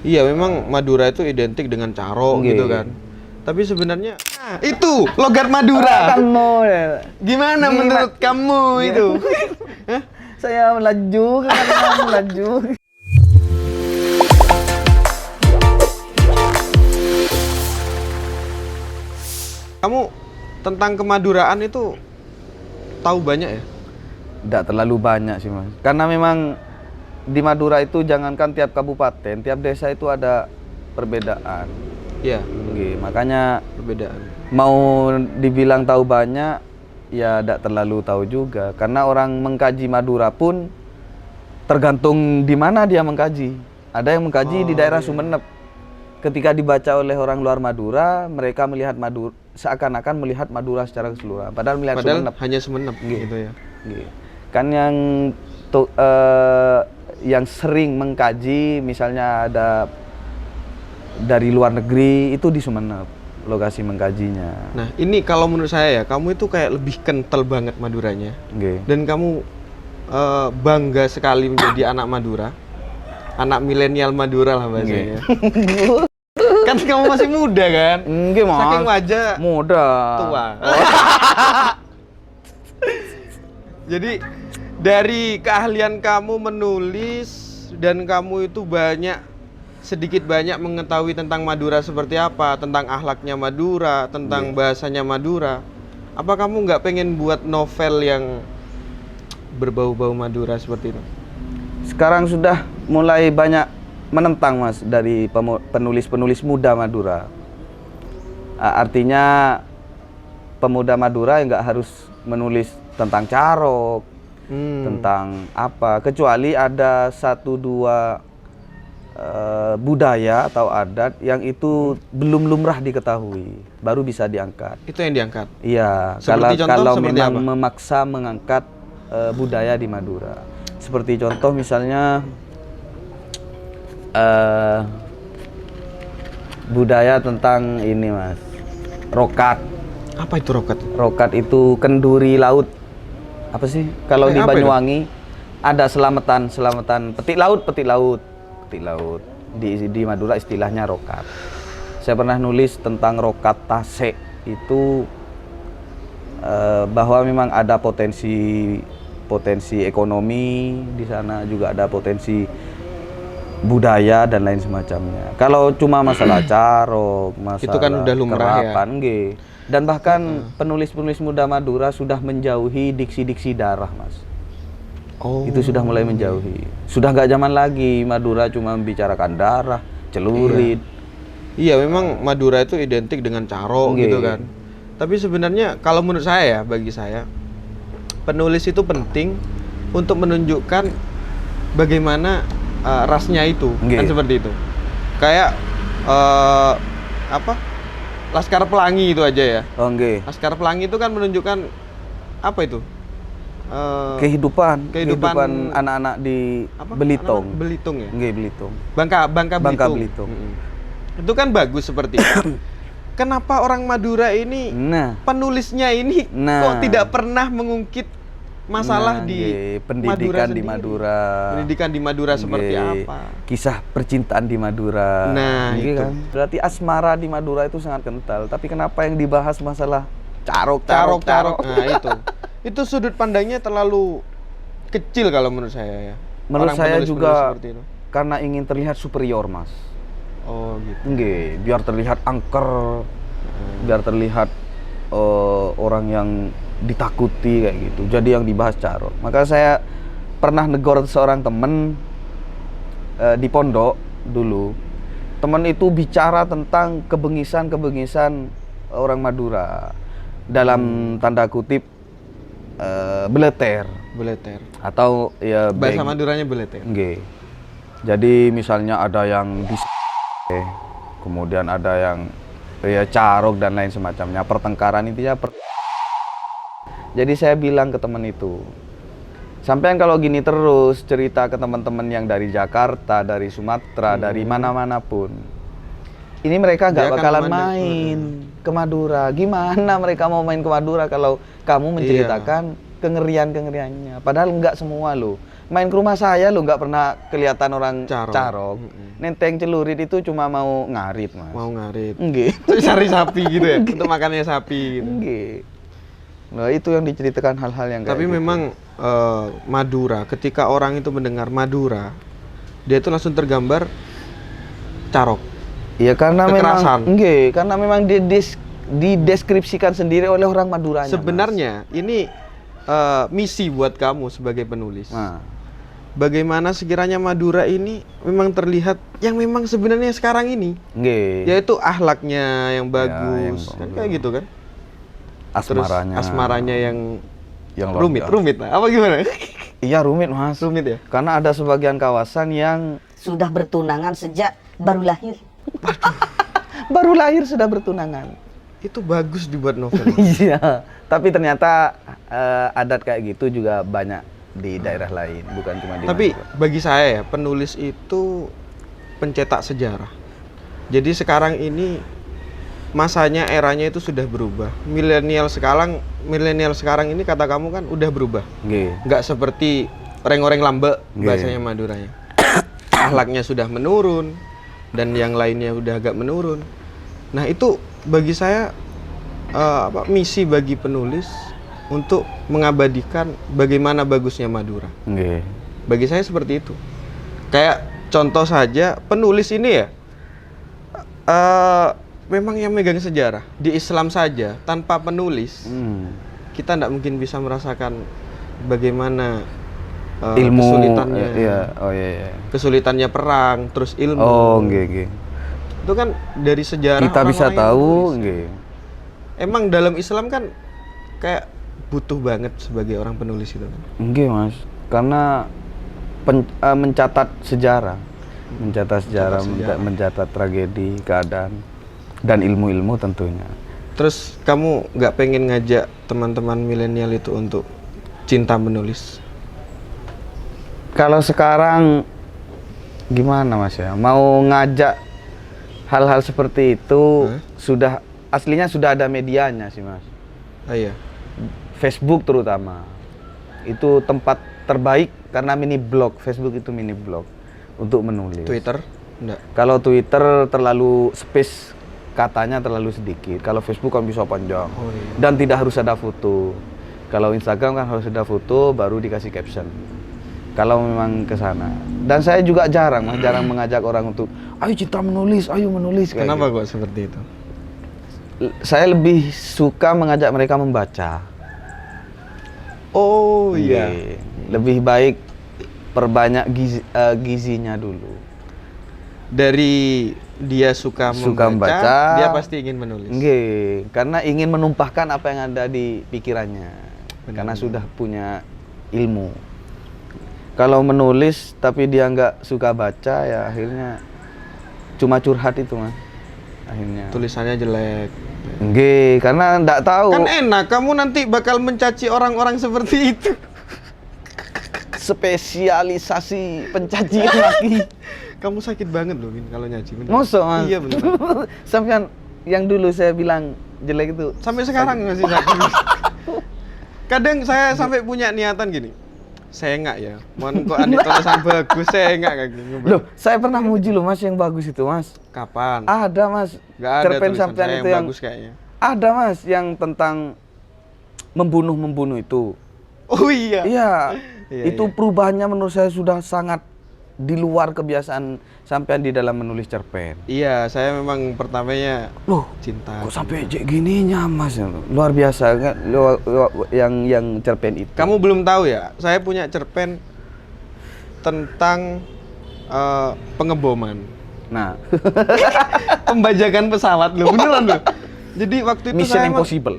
Iya, memang Madura itu identik dengan caro gitu kan. Tapi sebenarnya itu logat Madura. Kamu Gimana menurut kamu itu? saya melaju karena melaju. Kamu tentang kemaduraan itu tahu banyak ya? Tidak terlalu banyak sih mas, karena memang di Madura itu jangankan tiap kabupaten, tiap desa itu ada perbedaan. Iya, Makanya perbedaan. mau dibilang tahu banyak, ya tidak terlalu tahu juga. Karena orang mengkaji Madura pun tergantung di mana dia mengkaji. Ada yang mengkaji di daerah Sumeneb. Ketika dibaca oleh orang luar Madura, mereka melihat Madura seakan-akan melihat Madura secara keseluruhan. Padahal Sumeneb. Hanya Sumeneb gitu ya. Kan yang sering mengkaji, misalnya ada dari luar negeri, itu di Sumeneb lokasi mengkajinya. Nah, ini kalau menurut saya ya, kamu itu kayak lebih kental banget Maduranya. Dan kamu bangga sekali menjadi anak Madura. Anak milenial Madura lah bahasanya. Kan kamu masih muda kan? Enggak, Mas. Saking wajah muda. Tua. Jadi dari keahlian kamu menulis dan kamu itu sedikit banyak mengetahui tentang Madura seperti apa, tentang akhlaknya Madura, tentang bahasanya Madura. Apa kamu nggak pengen buat novel yang berbau-bau Madura seperti itu? Sekarang sudah mulai banyak menentang mas dari penulis-penulis muda Madura. Artinya pemuda Madura nggak harus menulis tentang carok, tentang apa, kecuali ada 1-2 budaya atau adat yang itu belum lumrah diketahui, baru bisa diangkat. Itu yang diangkat? Iya, kalau memang memaksa mengangkat budaya di Madura. Seperti contoh misalnya budaya tentang ini mas, rokat. Apa itu rokat? Rokat itu kenduri laut. Apa sih? Kalau di Banyuwangi ada selamatan petik laut. Di Madura istilahnya rokat. Saya pernah nulis tentang rokat Tasik itu, bahwa memang ada potensi ekonomi di sana, juga ada potensi budaya dan lain semacamnya. Kalau cuma masalah carok, masalah itu kan udah lumrah kerapan, ya. Dan bahkan penulis-penulis muda Madura sudah menjauhi diksi-diksi darah, mas. Itu sudah mulai menjauhi. Sudah nggak zaman lagi Madura cuma membicarakan darah, celurit. Iya, memang Madura itu identik dengan caro gitu kan. Tapi sebenarnya kalau menurut saya ya, bagi saya, penulis itu penting untuk menunjukkan bagaimana rasnya itu, kan seperti itu. Kayak Laskar Pelangi itu aja ya. Laskar Pelangi itu kan menunjukkan apa itu? Kehidupan anak-anak di Belitung. Anak-anak Belitung ya? Belitung. Bangka Belitung. Itu kan bagus seperti itu. Kenapa orang Madura ini, penulisnya ini kok tidak pernah mengungkit masalah di pendidikan di Madura. Pendidikan di Madura seperti apa? Kisah percintaan di Madura. Nah, itu kan. Berarti asmara di Madura itu sangat kental. Tapi kenapa yang dibahas masalah carok? Nah, itu. Itu sudut pandangnya terlalu kecil kalau menurut saya ya. Menurut saya juga karena ingin terlihat superior, mas. Gitu. Biar terlihat angker, biar terlihat orang yang ditakuti kayak gitu. Jadi yang dibahas carok. Maka saya pernah negor seorang teman di pondok dulu. Teman itu bicara tentang kebengisan orang Madura dalam tanda kutip beleter atau ya bahasa Maduranya beleter. Jadi misalnya ada yang kemudian ada yang ya carok dan lain semacamnya, pertengkaran intinya Jadi saya bilang ke teman itu, sampean kalau gini terus cerita ke teman-teman yang dari Jakarta, dari Sumatera, dari mana-mana pun, ini mereka nggak bakalan main ke Madura. Gimana mereka mau main ke Madura kalau kamu menceritakan kengerian-kengeriannya? Padahal nggak semua loh. main ke rumah saya lo nggak pernah kelihatan orang Carok. carok. Nenteng celurit itu cuma mau ngarit, Mas. Mau ngarit. Nggih. Terus cari sapi gitu ya, untuk makannya sapi gitu. Nggih. Nah, itu yang diceritakan hal-hal yang kayak Tapi gitu. memang Madura, ketika orang itu mendengar Madura, dia itu langsung tergambar carok. Iya karena Kekerasan. memang karena memang dideskripsikan sendiri oleh orang Maduranya. Sebenarnya ini misi buat kamu sebagai penulis. Mas. Nah, Bagaimana sekiranya Madura ini memang terlihat yang memang sebenarnya sekarang ini, nggih. yaitu akhlaknya yang bagus, yang kan bagus. kayak gitu kan. Terus Asmaranya. asmaranya yang luar biasa. rumit lah. Apa gimana? Iya rumit, Mas. Rumit ya. Karena ada sebagian kawasan yang Sudah bertunangan sejak baru lahir. baru lahir sudah bertunangan. Itu bagus dibuat novel. Iya. Tapi ternyata adat kayak gitu juga banyak di daerah lain, bukan cuma di Tapi Madura. bagi saya ya, penulis itu pencetak sejarah. Jadi sekarang ini masanya, eranya itu sudah berubah. Milenial sekarang ini kata kamu kan udah berubah. Nggih. Nggak seperti orang-orang lambe bahasanya Maduranya. Akhlaknya sudah menurun dan yang lainnya udah agak menurun. Nah, itu bagi saya misi bagi penulis untuk mengabadikan bagaimana bagusnya Madura. Nggih. Bagi saya seperti itu. Kayak contoh saja penulis ini ya, memang yang megang sejarah di Islam saja tanpa penulis kita tidak mungkin bisa merasakan bagaimana Ilmu kesulitannya, iya. Oh iya. kesulitannya perang, terus ilmu. Oh, nggih. Itu kan dari sejarah Kita bisa orang-orang yang tahu, menulis. nggih. Emang dalam Islam kan kayak butuh banget sebagai orang penulis itu kan. Nggih, Mas. Karena mencatat sejarah, mencatat tragedi, keadaan dan ilmu-ilmu tentunya. Terus kamu nggak pengen ngajak teman-teman milenial itu untuk cinta menulis? Kalau sekarang gimana, Mas ya? Mau ngajak hal-hal seperti itu aslinya sudah ada medianya sih, Mas. Ah iya. Facebook terutama. Itu tempat terbaik karena mini blog. Facebook itu mini blog untuk menulis. Twitter? Enggak. Kalau Twitter terlalu space katanya terlalu sedikit. Kalau Facebook kan bisa panjang. Oh, iya. Dan tidak harus ada foto. Kalau Instagram kan harus ada foto baru dikasih caption. Kalau memang ke sana. Dan saya juga jarang mengajak orang untuk ayo cinta menulis, ayo menulis. Kayak Kenapa gitu. kok seperti itu? Saya lebih suka mengajak mereka membaca. Oh iya. Lebih baik perbanyak gizinya dulu. Dari dia suka membaca, dia pasti ingin menulis. Nggih, karena ingin menumpahkan apa yang ada di pikirannya. Karena sudah punya ilmu. Kalau menulis tapi dia nggak suka baca ya akhirnya cuma curhat itu, Mas. Akhirnya. Tulisannya jelek. Nggih, karena nggak tahu. Kan enak, kamu nanti bakal mencaci orang-orang seperti itu. Spesialisasi pencacian lagi. Kamu sakit banget loh, Min, kalau nyaci. Bener. Masa, Mas? Iya bener. Sampai yang dulu saya bilang jelek itu Sampai sekarang masih sakit. Kadang saya sampai punya niatan gini. Saya enggak ya. Mohon kok Andi tulisan bagus, saya enggak kayak gini. Loh, saya pernah muji loh, Mas, yang bagus itu, Mas. Kapan? Ada, Mas. Enggak ada Cerpen tulisan sampean saya itu yang bagus kayaknya. Ada, Mas, yang tentang membunuh itu. Oh iya. Iya. Iya, Itu iya. perubahannya menurut saya sudah sangat di luar kebiasaan sampean di dalam menulis cerpen. Iya, saya memang pertamanya Loh, cinta. kok sampai kayak gininya, Mas? Luar biasa kan yang cerpen itu. Kamu belum tahu ya, saya punya cerpen tentang pengeboman. Nah, Pembajakan pesawat loh, beneran loh. Jadi waktu itu Mission saya Impossible.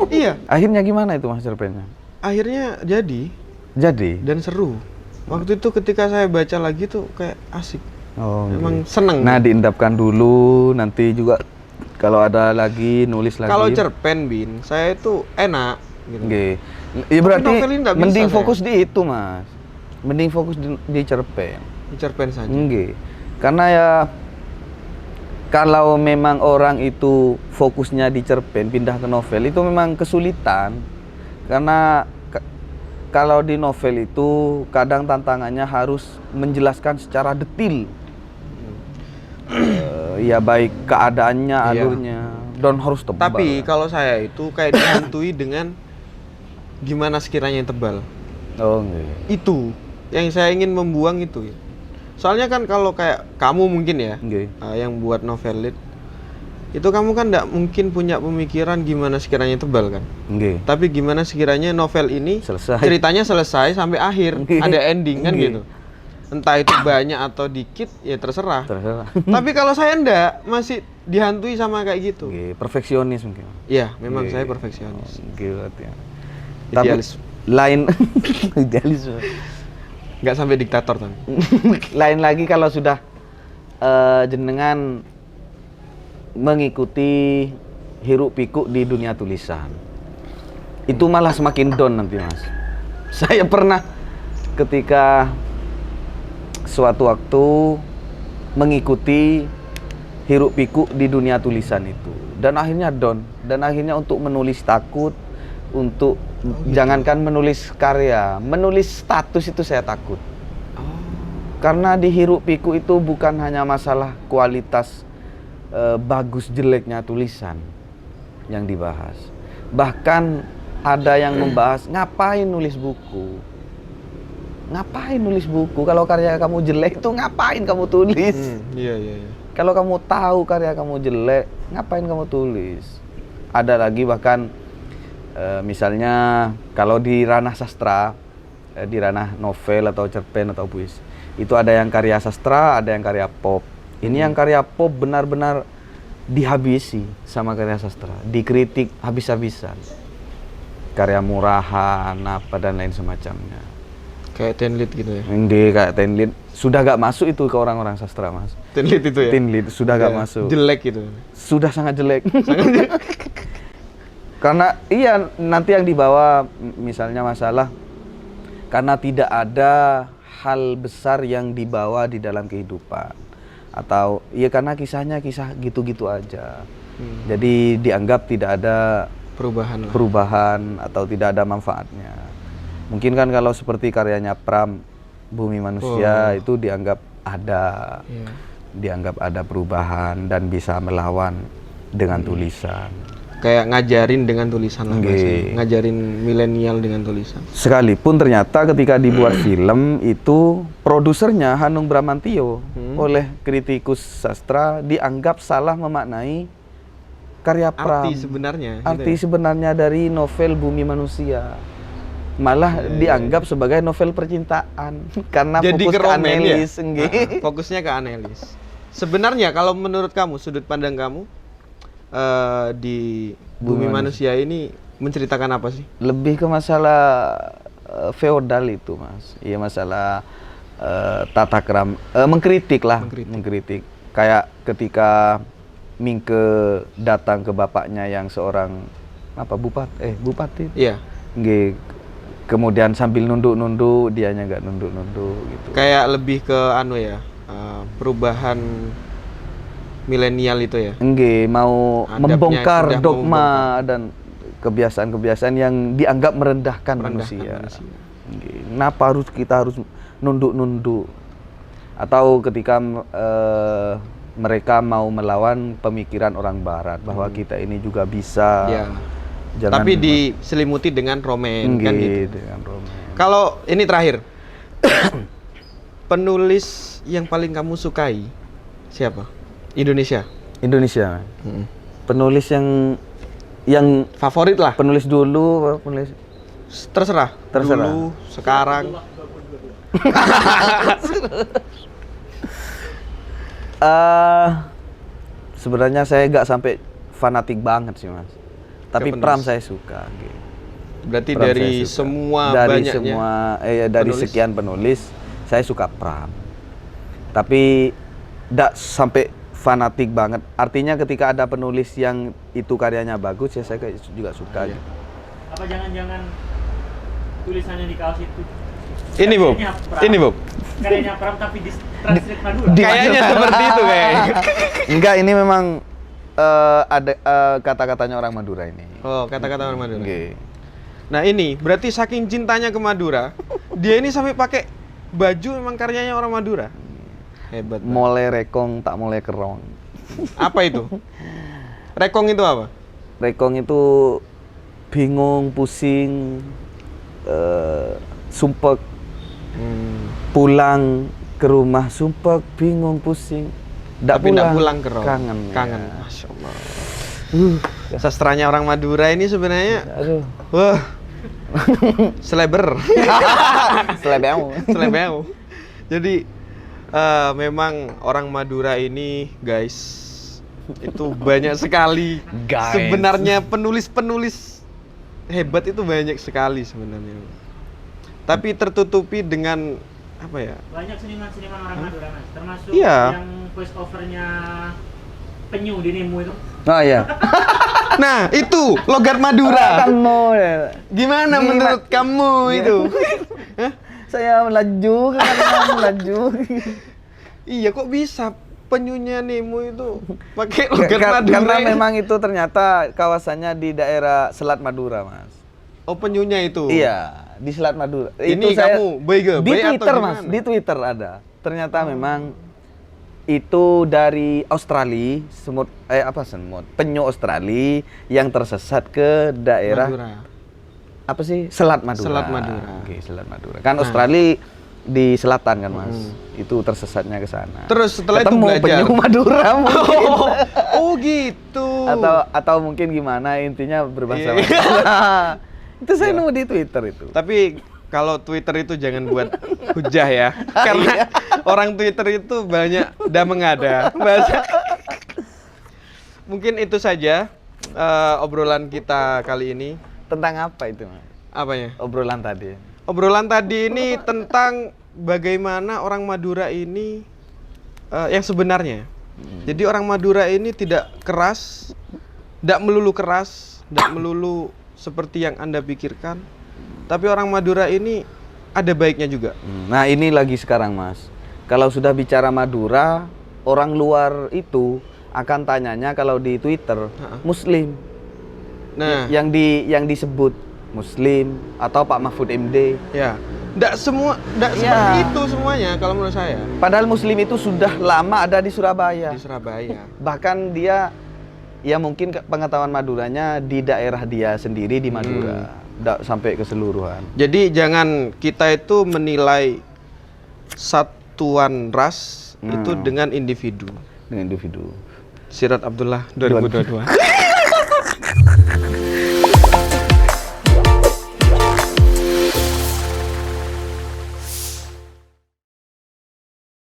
Iya. Akhirnya gimana itu, Mas, cerpennya? Akhirnya jadi Jadi? dan seru. Waktu itu ketika saya baca lagi tuh kayak asik. Oh, Emang gitu. seneng. Nah, diendapkan dulu, nanti juga kalau ada lagi nulis lagi. Kalau cerpen, Bin, saya itu enak gitu. Nggih. Ya berarti novel ini nggak bisa mending saya. fokus di itu, Mas. Mending fokus di cerpen. Cerpen saja. Nggih. Karena ya kalau memang orang itu fokusnya di cerpen pindah ke novel itu memang kesulitan. Karena kalau di novel itu kadang tantangannya harus menjelaskan secara detil. Ya baik keadaannya, Iya. alurnya, dan harus tebal. Tapi kalau saya itu kayak dihantui dengan gimana sekiranya yang tebal. Oh enggak. Itu yang saya ingin membuang itu. Soalnya kan kalau kayak kamu mungkin ya, Enggak. yang buat novel lead, itu kamu kan nggak mungkin punya pemikiran gimana sekiranya tebal kan. Enggak. Tapi gimana sekiranya novel ini Selesai. ceritanya selesai sampai akhir, Nggih. ada ending kan Nggih. gitu. Entah itu banyak atau dikit ya terserah. Terserah. Tapi kalau saya enggak, masih dihantui sama kayak gitu. Enggak, perfeksionis mungkin. Iya, memang Nggih. saya perfeksionis. Enggak ya. Idealis. Lain idealis. Nggak sampai diktator kan. Lain lagi kalau sudah jenengan mengikuti hiruk pikuk di dunia tulisan, itu malah semakin down nanti mas. Saya pernah ketika suatu waktu mengikuti hiruk pikuk di dunia tulisan itu, dan akhirnya down, dan akhirnya untuk menulis takut, untuk jangankan menulis karya, menulis status itu saya takut. Karena di hiruk pikuk itu bukan hanya masalah kualitas bagus jeleknya tulisan yang dibahas. Bahkan ada yang membahas ngapain nulis buku. Ngapain nulis buku? Kalau karya kamu jelek itu ngapain kamu tulis? Iya. Kalau kamu tahu karya kamu jelek, ngapain kamu tulis? Ada lagi bahkan misalnya kalau di ranah sastra, di ranah novel atau cerpen atau puisi, itu ada yang karya sastra, ada yang karya pop. Ini yang karya pop benar-benar dihabisi sama karya sastra, dikritik habis-habisan. Karya murahan, apa dan lain semacamnya. Kayak Tenlit gitu ya. Enggak, kayak Tenlit sudah gak masuk itu ke orang-orang sastra mas. Tenlit itu ya. Tenlit sudah gak Ya, masuk. Jelek gitu. Sudah sangat jelek. Karena iya nanti yang dibawa misalnya masalah karena tidak ada hal besar yang dibawa di dalam kehidupan, atau iya karena kisahnya kisah gitu-gitu aja. Jadi dianggap tidak ada Perubahan lah. perubahan atau tidak ada manfaatnya. Mungkin kan kalau seperti karyanya Pram, Bumi Manusia itu dianggap ada, Iya. dianggap ada perubahan dan bisa melawan dengan tulisan. Kayak ngajarin dengan tulisan lah Nggih. bahasanya. Ngajarin milenial dengan tulisan. Sekalipun ternyata ketika dibuat film itu produsernya Hanung Bramantio oleh kritikus sastra dianggap salah memaknai karya Pram. Arti sebenarnya. Arti gitu ya? sebenarnya dari novel Bumi Manusia. Malah dianggap sebagai novel percintaan karena Jadi fokus ke ke romen ya? Anelis, nggih. Fokusnya ke Anelis. Sebenarnya kalau menurut kamu, sudut pandang kamu di Bumi Manusia ini menceritakan apa sih? Lebih ke masalah feodal itu mas. Iya masalah tata keram, mengkritik lah, mengkritik. Kayak ketika Mingke datang ke bapaknya yang seorang apa bupati. Iya. Nggih. Kemudian sambil nunduk-nunduk, dianya nggak nunduk-nunduk gitu. Kayak lebih ke anu ya, perubahan milenial itu ya. Nggih, mau Adabnya membongkar sudah dogma dan kebiasaan-kebiasaan yang dianggap merendahkan manusia. manusia. Nggih. Kenapa kita harus nunduk-nunduk? Atau ketika mereka mau melawan pemikiran orang barat bahwa kita ini juga bisa. Iya. Jangan Tapi diselimuti dengan romen kan gitu. dengan romen. Kalau ini terakhir, penulis yang paling kamu sukai siapa? Indonesia. Indonesia. Penulis yang Favorit lah. penulis dulu, penulis Terserah. Terserah. Dulu, sekarang. Sebenarnya saya nggak sampai fanatik banget sih mas. Tapi penulis. Pram saya suka. Gitu. Berarti Pram dari saya suka. semua dari banyaknya semua dari penulis. sekian penulis saya suka Pram. Tapi tidak sampai fanatik banget. Artinya ketika ada penulis yang itu karyanya bagus ya saya juga suka. Iya. Gitu. Apa jangan-jangan tulisannya di kaos itu? Ini Bob. Karyanya Pram. Ini Bob. Karyanya Pram tapi di translate Madura. Kayaknya seperti itu kayaknya. Enggak, ini memang ada kata-katanya orang Madura ini. Oh, kata-kata orang Madura. Nggih. Nah ini berarti saking cintanya ke Madura, dia ini sampai pakai baju memang karyanya orang Madura. Hebat. Bang. Mulai rekong tak mulai kerong. Apa itu? Rekong itu apa? Rekong itu bingung, pusing, sumpek, pulang ke rumah sumpek, bingung, pusing. Tapi nggak pulang ke Rong. Kangen. Kangen. Ya. Masya Allah. Sastranya orang Madura ini sebenarnya, Aduh. wah, seleber. Selebeu. Selebeu. Jadi memang orang Madura ini guys itu banyak sekali. Guys. Sebenarnya penulis-penulis hebat itu banyak sekali sebenarnya. Tapi tertutupi dengan apa ya? Banyak seniman-seniman orang Madura Mas, termasuk Iya. yang voice overnya Penyu di Nemo itu. Oh iya. Nah itu logat Madura. Kamu Gimana menurut kamu itu? Hah? saya melaju karena melaju. Iya kok bisa penyunya Nemo itu pakai logat Madura? Karena ya? memang itu ternyata kawasannya di daerah Selat Madura, Mas. Oh penyunya itu. Iya, di Selat Madura. Ini Itu saya kamu bege, di bay atau Twitter, Mas. gimana? Di Twitter ada. Ternyata memang itu dari Australia, penyu Australia yang tersesat ke daerah Madura. apa sih? Selat Madura. Selat Madura. Oke, Selat Madura. Kan Nah. Australia di selatan kan, Mas. Itu tersesatnya ke sana. Terus setelah itu ketemu belajar. penyu Madura mungkin. Oh gitu. atau mungkin gimana intinya berbahasa Iya. Madura. Itu saya Iya. nemu di Twitter itu. Tapi kalau Twitter itu jangan buat hujah ya. Karena orang Twitter itu banyak mengada. Bahasa. Mungkin itu saja obrolan kita kali ini. Tentang apa itu, Mas? Apanya? Obrolan tadi. Obrolan tadi ini tentang bagaimana orang Madura ini yang sebenarnya. Jadi orang Madura ini tidak keras, tidak melulu keras, tidak melulu seperti yang Anda pikirkan. Tapi orang Madura ini ada baiknya juga. Nah, ini lagi sekarang, Mas. Kalau sudah bicara Madura, orang luar itu akan tanyanya kalau di Twitter Muslim. Nah, Yang disebut Muslim atau Pak Mahfud MD. ya, tidak seperti itu semuanya kalau menurut saya Padahal Muslim itu sudah lama ada di Surabaya. di Surabaya. Bahkan dia ya mungkin pengetahuan Maduranya di daerah dia sendiri di Madura, tidak sampai keseluruhan. Jadi jangan kita itu menilai satuan ras itu dengan individu. Dengan individu. Sirat Abdullah 2022.